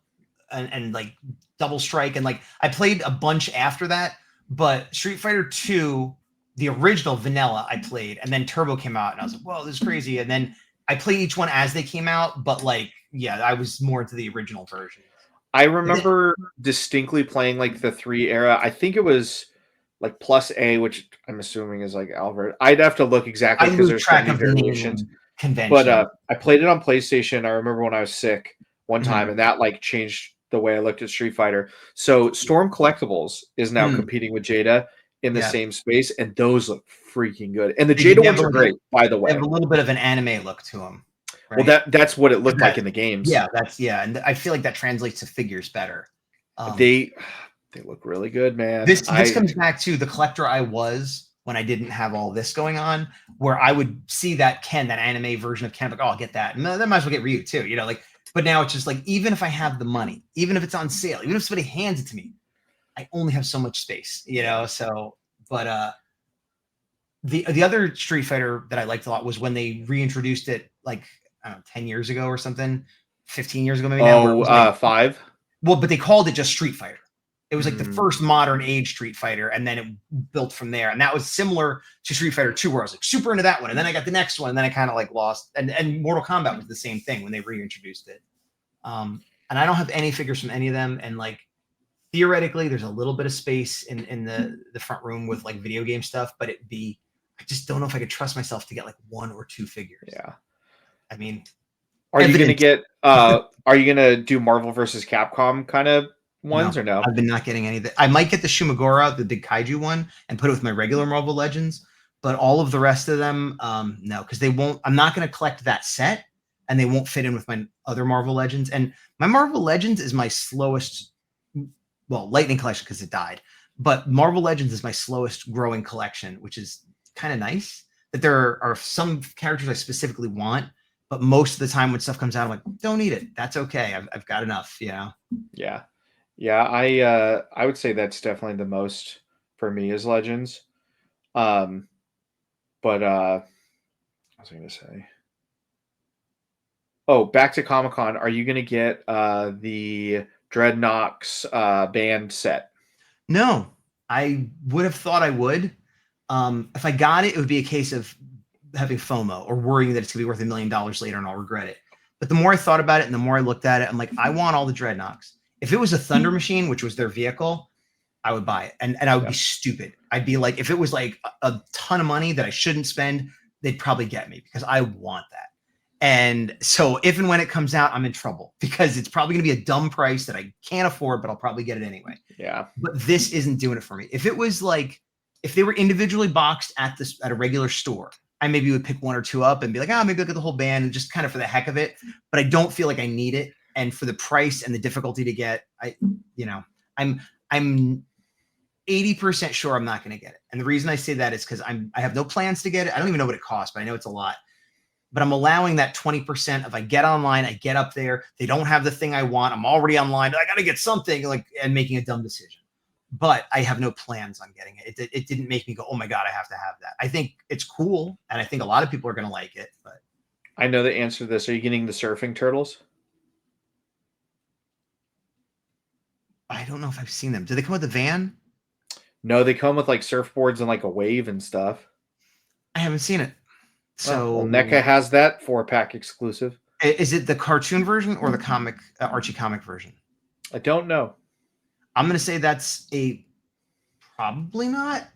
and like Double Strike. And like I played a bunch after that. But Street Fighter 2... the original vanilla I played, and then Turbo came out, and I was like, whoa, this is crazy. And then I played each one as they came out, but like, yeah, I was more into the original version. I remember distinctly playing like the 3 era. I think it was like Plus A, which I'm assuming is like Albert. I'd have to look exactly because there's so many variations. Convention. But I played it on PlayStation. I remember when I was sick one time, and that like changed the way I looked at Street Fighter. So Storm Collectibles is now competing with Jada in the same space, and those look freaking good. And the Jada ones are great, by the way. They have a little bit of an anime look to them. Right? Well, that's what it looked like in the games. Yeah, and I feel like that translates to figures better. They look really good, man. This comes back to the collector I was when I didn't have all this going on, where I would see that Ken, that anime version of Ken, like, oh, I'll get that. And then might as well get Ryu too, but now it's just like, even if I have the money, even if it's on sale, even if somebody hands it to me, I only have so much space, so, but the other Street Fighter that I liked a lot was when they reintroduced it, like, I don't know, 10 years ago or something, 15 years ago, maybe now. 5. Well, but they called it just Street Fighter. It was like the first modern age Street Fighter, and then it built from there. And that was similar to Street Fighter 2, where I was like super into that one. And then I got the next one, and then I kind of like lost. And Mortal Kombat was the same thing when they reintroduced it. And I don't have any figures from any of them. And like, theoretically, there's a little bit of space in the front room with like video game stuff, but I just don't know if I could trust myself to get like 1 or 2 figures. Yeah. I mean, are you gonna do Marvel versus Capcom kind of ones or no? I've been not getting any of that. I might get the Shumagora, the big kaiju one, and put it with my regular Marvel Legends, but all of the rest of them, no, because they won't. I'm not going to collect that set, and they won't fit in with my other Marvel Legends. And my Marvel Legends is my slowest. Well, Lightning Collection because it died, but Marvel Legends is my slowest growing collection, which is kind of nice. That there are some characters I specifically want, but most of the time when stuff comes out, I'm like, don't need it. That's okay. I've got enough, Yeah. I would say that's definitely the most for me is Legends. But what was I going to say? Oh, back to Comic-Con. Are you going to get the Dreadnoks band set? No, I would have thought I would. If I got it, it would be a case of having FOMO or worrying that it's gonna be worth $1 million later and I'll regret it. But the more I thought about it and the more I looked at it, I'm like, I want all the Dreadnoks. If it was a Thunder Machine, which was their vehicle, I would buy it. And I would be stupid. I'd be like, if it was like a ton of money that I shouldn't spend, they'd probably get me because I want that. And so if and when it comes out, I'm in trouble because it's probably going to be a dumb price that I can't afford, but I'll probably get it anyway. Yeah. But this isn't doing it for me. If it was like, if they were individually boxed at a regular store, I maybe would pick 1 or 2 up and be like, maybe I'll get the whole band and just kind of for the heck of it. But I don't feel like I need it. And for the price and the difficulty to get, I'm 80% sure I'm not going to get it. And the reason I say that is because I have no plans to get it. I don't even know what it costs, but I know it's a lot. But I'm allowing that 20% if I get online, I get up there, they don't have the thing I want. I'm already online. I got to get something and making a dumb decision. But I have no plans on getting it. It didn't make me go, oh my God, I have to have that. I think it's cool. And I think a lot of people are going to like it. But I know the answer to this. Are you getting the surfing turtles? I don't know if I've seen them. Do they come with a van? No, they come with like surfboards and like a wave and stuff. I haven't seen it. So NECA has that 4-pack exclusive. Is it the cartoon version or the comic Archie comic version? I don't know. I'm going to say that's probably not.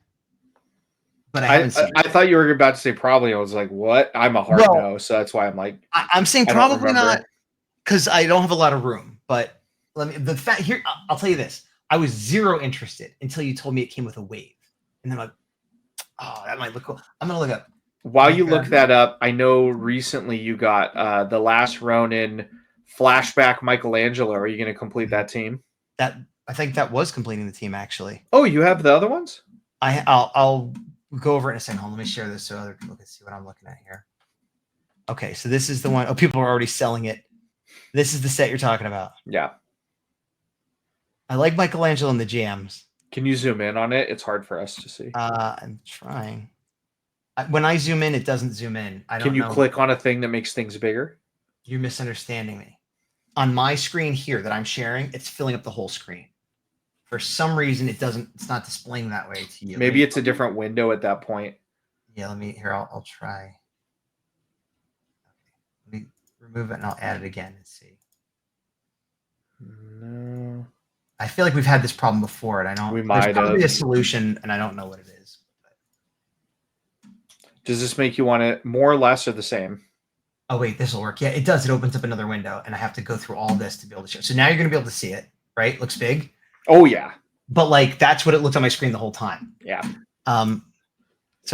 But I haven't seen it. I thought you were about to say probably. I was like, what? I'm a hard no, so that's why I'm like. I'm saying probably not because I don't have a lot of room. But the fact here, I'll tell you this: I was zero interested until you told me it came with a wave, and then I'm like, oh, that might look cool. I'm gonna look up. While you look that up, I know recently you got the Last Ronin flashback Michelangelo. Are you going to complete that team? I think that was completing the team actually. Oh, you have the other ones? I'll go over it in a second. Hold on, let me share this so other people can see what I'm looking at here. Okay, so this is the one. Oh, people are already selling it. This is the set you're talking about. Yeah. I like Michelangelo and the jams. Can you zoom in on it? It's hard for us to see. I'm trying. When I zoom in, it doesn't zoom in. I don't Can you know. click on a thing that makes things bigger? You're misunderstanding me. On my screen here that I'm sharing, it's filling up the whole screen. For some reason, it's not displaying that way to you. Maybe it's a different window at that point. Yeah, I'll try. Let me remove it and I'll add it again and see. No. I feel like we've had this problem before, and I don't. We might there's probably have. a solution, and I don't know what it is. Does this make you want it more or less or the same? Oh wait, this will work. Yeah, it does. It opens up another window, and I have to go through all this to be able to show. So now you're going to be able to see it, right? Looks big. Oh yeah. But like that's what it looked on my screen the whole time. Yeah. So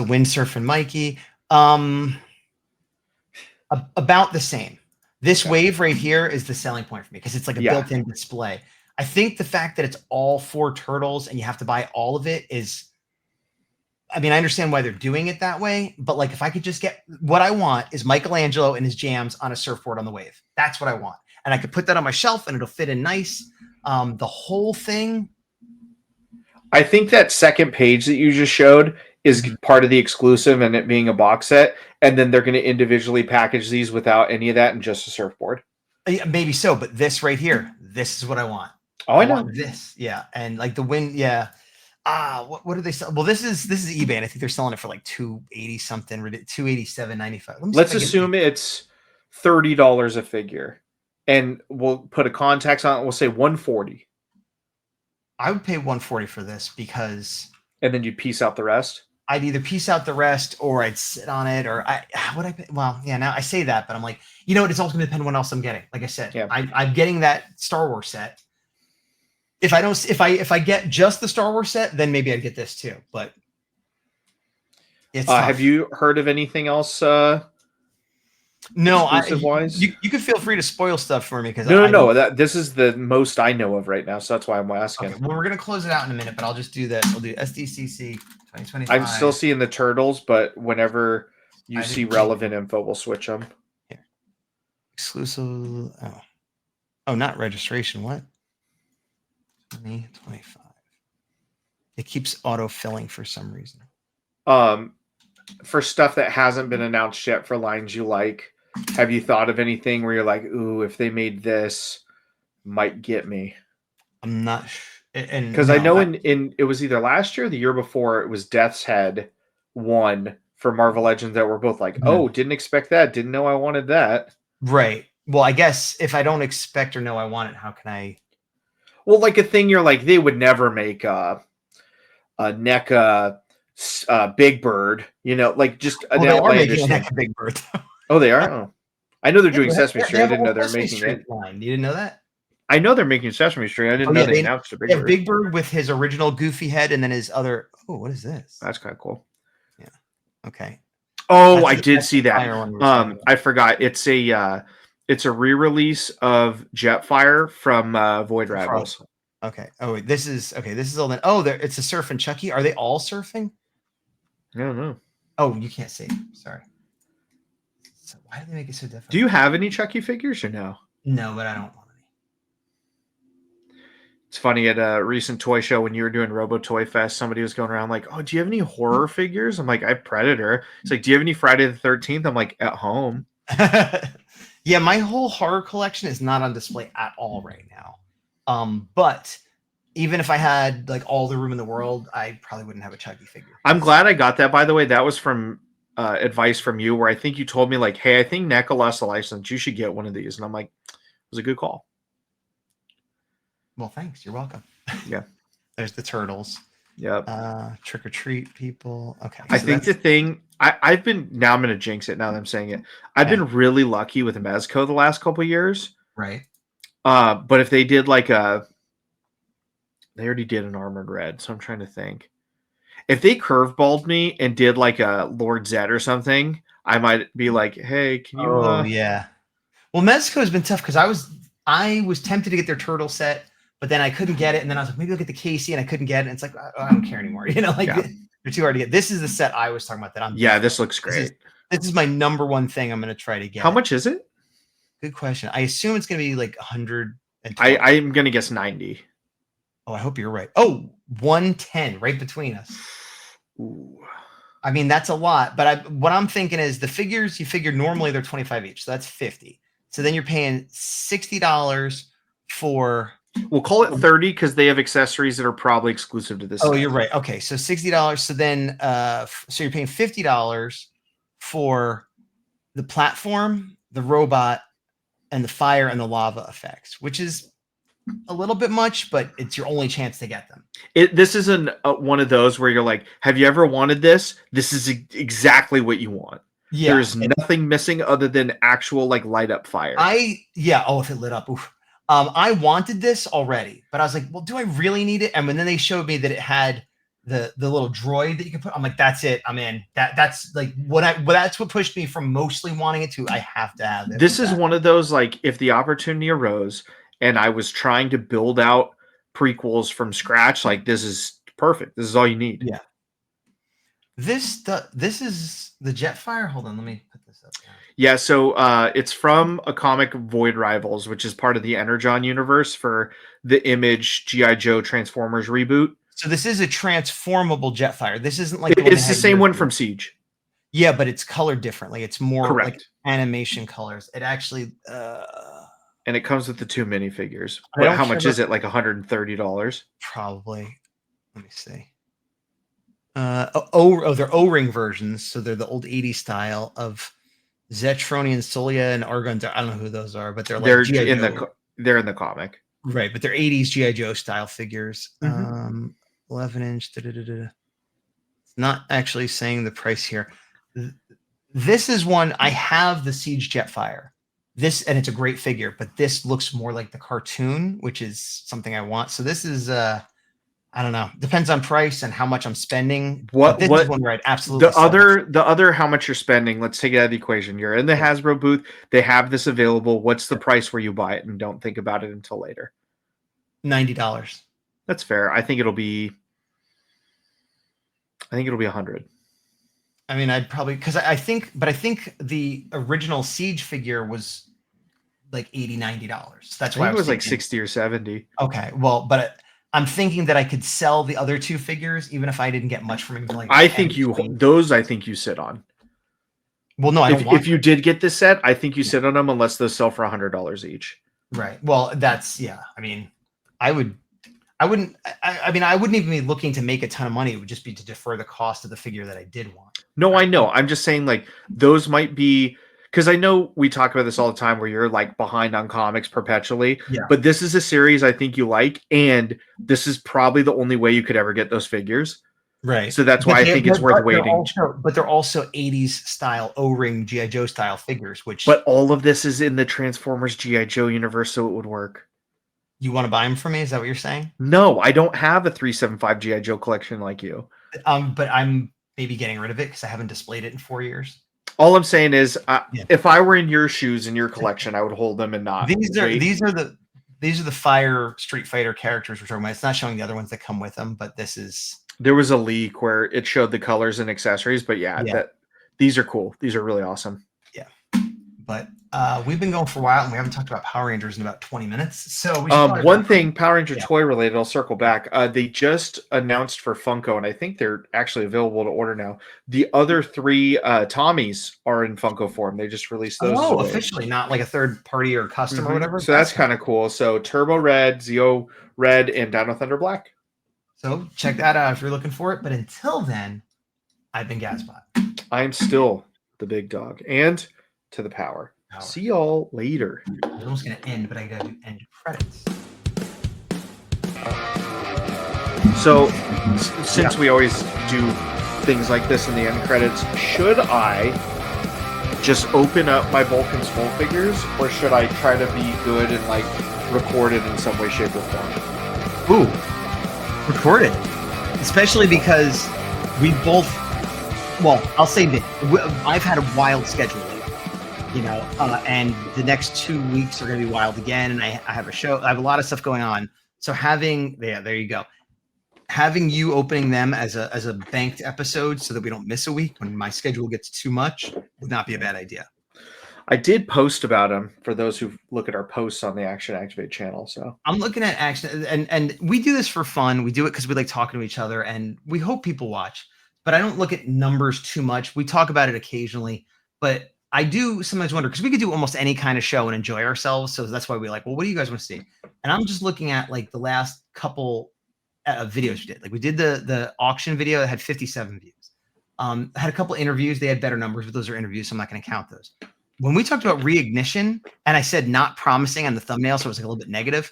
Windsurf and Mikey, about the same. This wave right here is the selling point for me because it's like a built-in display. I think the fact that it's all 4 turtles and you have to buy all of it is, I mean, I understand why they're doing it that way, but like if I could just get what I want is Michelangelo and his jams on a surfboard on the wave. That's what I want. And I could put that on my shelf and it'll fit in nice. The whole thing. I think that second page that you just showed is part of the exclusive and it being a box set. And then they're going to individually package these without any of that and just a surfboard. Maybe so, but this right here, this is what I want. Oh, I know want this. Yeah. And like the wind. Yeah. What do they sell? Well, this is eBay, and I think they're selling it for like $280 something, $287.95. Let's assume it's $30 a figure, and we'll put a context on it. We'll say $140. I would pay $140 for this because, and then you piece out the rest. I'd either piece out the rest or I'd sit on it, or well, yeah. Now I say that, but I'm like, you know what? It's also going to depend on what else I'm getting. Like I said, I'm getting that Star Wars set. If I get just the Star Wars set, then maybe I'd get this too. But it's have you heard of anything else? No, wise, you can feel free to spoil stuff for me because no. This is the most I know of right now, so that's why I'm asking. Okay, well, we're gonna close it out in a minute, but I'll just do this. We'll do SDCC 2025. I'm still seeing the turtles, but whenever you see relevant info, we'll switch them. Here. Exclusive. Oh, not registration. What? 2025. It keeps auto-filling for some reason. For stuff that hasn't been announced yet for lines you like, have you thought of anything where you're like, ooh, if they made this, might get me? I'm not because I know in it was either last year or the year before, it was Death's Head 1 for Marvel Legends that were both like, oh, didn't expect that, didn't know I wanted that. Right. Well, I guess if I don't expect or know I want it, how can I? Well, like a thing you're like, they would never make a NECA Big Bird, you know, like just an outlandish thing. NECA Big Bird. Oh, they are? Oh. I know they're doing Sesame Street. I didn't know they're making it. Line. You didn't know that? I know they're making Sesame Street. I didn't know they announced a Big Bird. Big Bird with his original goofy head and then his other. Oh, what is this? That's kind of cool. Yeah. Okay. Oh, I did see that. I forgot. It's a re-release of Jetfire from Void Rivals. Okay. Oh, wait, this is all then. Oh, it's a Surf and Chucky. Are they all surfing? I don't know. Oh, you can't see. Sorry. So why do they make it so difficult? Do you have any Chucky figures or no? No, but I don't want any. It's funny, at a recent toy show when you were doing Robo Toy Fest, somebody was going around like, oh, do you have any horror figures? I'm like, I have Predator. It's like, do you have any Friday the 13th? I'm like, at home. Yeah, my whole horror collection is not on display at all right now. But even if I had like all the room in the world, I probably wouldn't have a Chucky figure. I'm glad I got that, by the way. That was from advice from you, where I think you told me like, hey, I think NECA lost a license. You should get one of these. And I'm like, it was a good call. Well, thanks. You're welcome. Yeah. There's the turtles. Yep. Trick or treat people. Okay. I think the thing I'm going to jinx it now that I'm saying it. I've been really lucky with Mezco the last couple of years. Right. But if they did like they already did an Armored Red. So I'm trying to think. If they curveballed me and did like a Lord Zed or something, I might be like, hey, can you? Oh, yeah. Well, Mezco has been tough because I was tempted to get their turtle set, but then I couldn't get it. And then I was like, maybe I'll get the Casey, and I couldn't get it. And it's like, I don't care anymore. You know, like They're too hard to get. This is the set I was talking about that I'm. Yeah, this looks great. This is my number one thing I'm going to try to get. How much is it? Good question. I assume it's going to be like 100. I'm going to guess 90. Oh, I hope you're right. Oh, 110 right between us. Ooh. I mean, that's a lot, but what I'm thinking is the figures you figure normally they're 25 each. So that's 50. So then you're paying $60 for. We'll call it 30 because they have accessories that are probably exclusive to this. Oh, you're right. Okay. So $60. So then, so you're paying $50 for the platform, the robot, and the fire and the lava effects, which is a little bit much, but it's your only chance to get them. This isn't one of those where you're like, have you ever wanted this? This is exactly what you want. Yeah, there's nothing missing other than actual like light up fire. Oh, if it lit up. Oof. I wanted this already, but I was like, well, do I really need it? And then they showed me that it had the little droid that you can put. I'm like, that's it. I'm in. That's like that's what pushed me from mostly wanting it to I have to have it. This is one of those like if the opportunity arose and I was trying to build out prequels from scratch, like this is perfect. This is all you need. Yeah. This is the Jetfire. Hold on, let me put this up. Yeah, so it's from a comic, Void Rivals, which is part of the Energon universe for the Image G.I. Joe Transformers reboot. So this is a transformable Jetfire. This isn't like it's the same one from Siege. Yeah, but it's colored differently. It's more like animation colors. It actually. And it comes with the 2 minifigures. But how much is it? Like $130? Probably. Let me see. They're O-ring versions, so they're the old 80s style of Zetronian, Solia, and Argon. I don't know who those are, but they're they're in the comic, right? But they're 80s GI Joe style figures. 11-inch. It's not actually saying the price here. This is one I have the Siege Jetfire. This and it's a great figure, but this looks more like the cartoon, which is something I want. So this is I don't know. Depends on price and how much I'm spending. This is one where I'd absolutely the other how much you're spending. Let's take it out of the equation. You're in the Hasbro booth. They have this available. What's the price where you buy it and don't think about it until later? $90. That's fair. I think it'll be 100. I mean, I'd probably I think the original Siege figure was like $80-$90. That's why it was like 60 or 70. Okay, well, but I'm thinking that I could sell the other 2 figures even if I didn't get much from it. Like I think you sit on. Well, no, if you did get this set, I think you sit on them unless those sell for $100 each. Right. Well, that's I mean, I wouldn't even be looking to make a ton of money. It would just be to defer the cost of the figure that I did want. No, I know. I'm just saying like those might be because I know we talk about this all the time where you're like behind on comics perpetually. Yeah. But this is a series I think you like, and this is probably the only way you could ever get those figures. Right. So that's why I think it's worth waiting. But they're also 80s style O-ring G.I. Joe style figures, But all of this is in the Transformers G.I. Joe universe, so it would work. You want to buy them for me? Is that what you're saying? No, I don't have a 375 G.I. Joe collection like you. But I'm maybe getting rid of it because I haven't displayed it in 4 years. All I'm saying is, if I were in your shoes in your collection, I would hold them and not. These are the Fire Street Fighter characters we're talking about. It's not showing the other ones that come with them, but this is. There was a leak where it showed the colors and accessories, but these are cool. These are really awesome. Yeah, but we've been going for a while and we haven't talked about Power Rangers in about 20 minutes. So one thing Power Ranger toy related, I'll circle back. They just announced for Funko, and I think they're actually available to order now. The other 3 Tommies are in Funko form. They just released those. Oh, officially, not like a third party or custom or whatever. So that's kind of cool. So Turbo Red, Zeo Red, and Dino Thunder Black. So check that out if you're looking for it. But until then, I've been Gazbot. I'm still the big dog. And to the power. See y'all later. I was almost going to end, but I got to do end credits. So, since we always do things like this in the end credits, should I just open up my Bulk and Skull figures, or should I try to be good and like record it in some way, shape, or form? Ooh, record it, especially because we both. Well, I'll say that I've had a wild schedule. And the next 2 weeks are going to be wild again. And I have a show. I have a lot of stuff going on. So there you go. having you opening them as a banked episode so that we don't miss a week when my schedule gets too much would not be a bad idea. I did post about them for those who look at our posts on the Action Activate channel. So I'm looking at Action, and we do this for fun. We do it because we like talking to each other, and we hope people watch. But I don't look at numbers too much. We talk about it occasionally, but I do sometimes wonder, because we could do almost any kind of show and enjoy ourselves. So that's why we like, well, what do you guys want to see? And I'm just looking at like the last couple videos we did. Like we did the auction video that had 57 views. Had a couple interviews. They had better numbers, but those are interviews, so I'm not going to count those. When we talked about reignition, and I said not promising on the thumbnail, so it was like a little bit negative,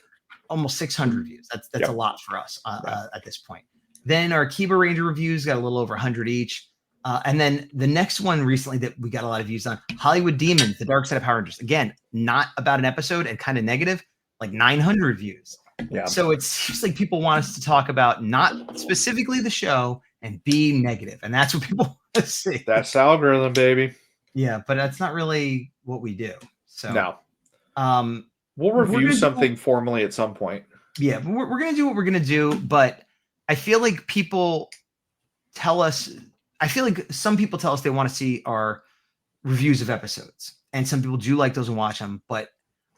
almost 600 views. That's a lot for us at this point. Then our Kiba Ranger reviews got a little over 100 each. And then the next one recently that we got a lot of views on, Hollywood Demons, The Dark Side of Power Rangers. Again, not about an episode and kind of negative, like 900 views. Yeah. So it seems like people want us to talk about not specifically the show and be negative. And that's what people want to see. That's the algorithm, baby. Yeah, but that's not really what we do. So no. We'll review something formally at some point. Yeah, but we're going to do what we're going to do. But I feel like people tell us, I feel like some people tell us they want to see our reviews of episodes. And some people do like those and watch them. But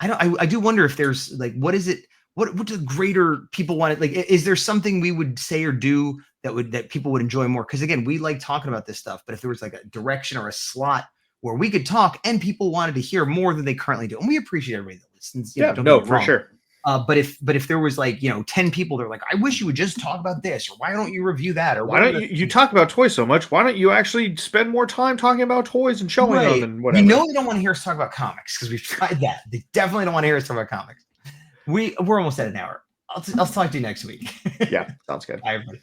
I do wonder if there's like, what is it? What do greater people want? Like, is there something we would say or do that people would enjoy more? Because again, we like talking about this stuff. But if there was like a direction or a slot where we could talk and people wanted to hear more than they currently do, and we appreciate everybody that listens. Yeah, no, for sure. But if there was like 10 people that are like, I wish you would just talk about this, or why don't you review that, or why don't you talk about toys so much? Why don't you actually spend more time talking about toys and showing them and whatever? You know they don't want to hear us talk about comics because we've tried that. They definitely don't want to hear us talk about comics. We're almost at an hour. I'll talk to you next week. Yeah, sounds good. Bye, everybody.